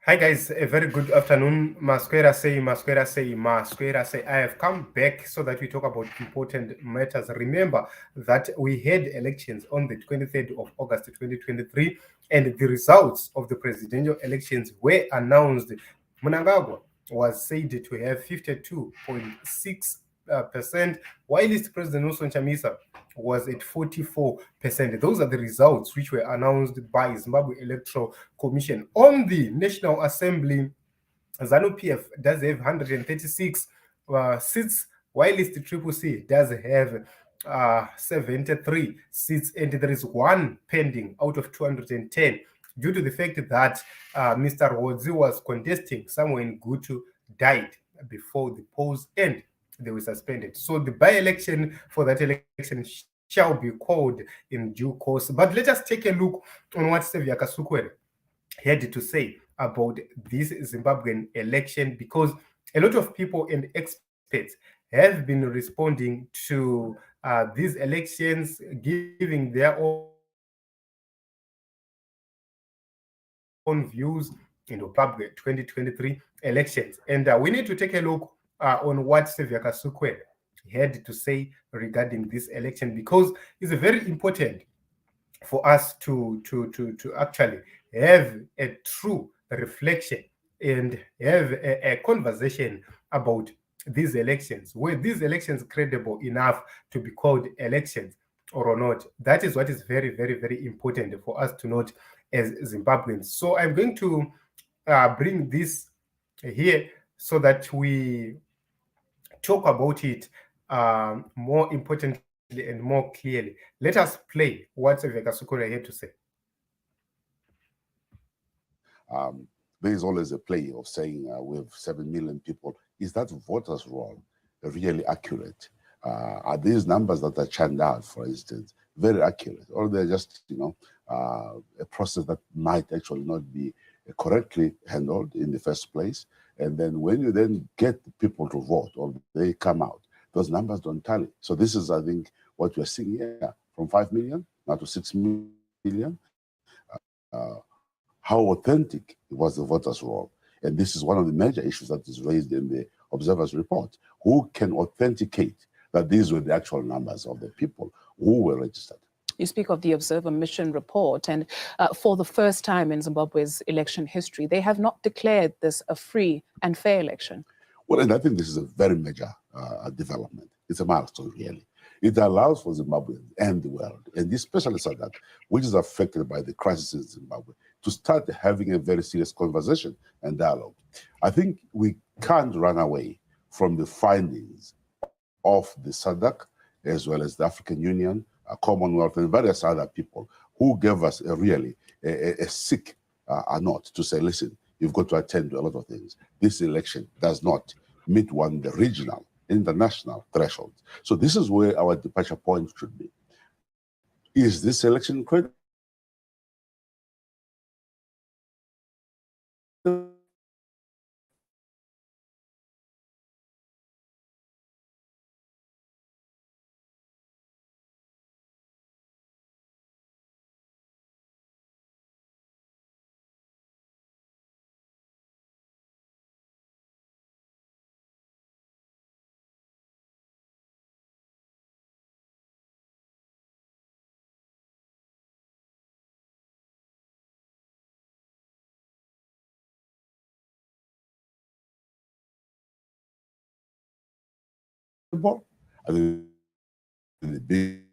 Hi guys, a very good afternoon. Masquera say, Masquera say, Masquera say. I have come back so that we talk about important matters. Remember that we had elections on the 23rd of August 2023, and the results of the presidential elections were announced. Mnangagwa was said to have 52.6%, while President Nelson Chamisa was at 44%. Those are the results which were announced by Zimbabwe Electoral Commission. On the National Assembly, ZANU-PF does have 136 seats, while the Triple C does have 73 seats, and there is one pending out of 210 due to the fact that Mr. Rodzi was contesting somewhere in Gutu, died before the polls end. They were suspended. So the by-election for that election shall be called in due course. But let us take a look on what Sevia Kasukuwere had to say about this Zimbabwean election, because a lot of people and experts have been responding to these elections, giving their own views in the Zimbabwe 2023 elections. And we need to take a look on what Sevia Kasukuwere had to say regarding this election, because it's very important for us to actually have a true reflection and have a conversation about these elections. Were these elections credible enough to be called elections or not? That is what is very, very, very important for us to note as Zimbabweans. So I'm going to bring this here so that we talk about it more importantly and more clearly. Let us play what Vekasukura had to say. There is always a play of saying we have 7 million people. Is that voters' roll really accurate? Are these numbers that are churned out, for instance, very accurate? Or they're just, a process that might actually not be correctly handled in the first place? And then when you then get people to vote or they come out, those numbers don't tally. So this is, I think, what we're seeing here, from 5 million now to 6 million. How authentic was the voters' roll? And this is one of the major issues that is raised in the Observer's report. Who can authenticate that these were the actual numbers of the people who were registered? You speak of the Observer Mission report, and for the first time in Zimbabwe's election history, they have not declared this a free and fair election. Well, and I think this is a very major development. It's a milestone, really. It allows for Zimbabwe and the world, and especially SADC, which is affected by the crisis in Zimbabwe, to start having a very serious conversation and dialogue. I think we can't run away from the findings of the SADC, as well as the African Union, Commonwealth, and various other people who gave us a sick note to say, listen, you've got to attend to a lot of things. This election does not meet the regional, international threshold. So this is where our departure point should be. Is this election credible? I think the big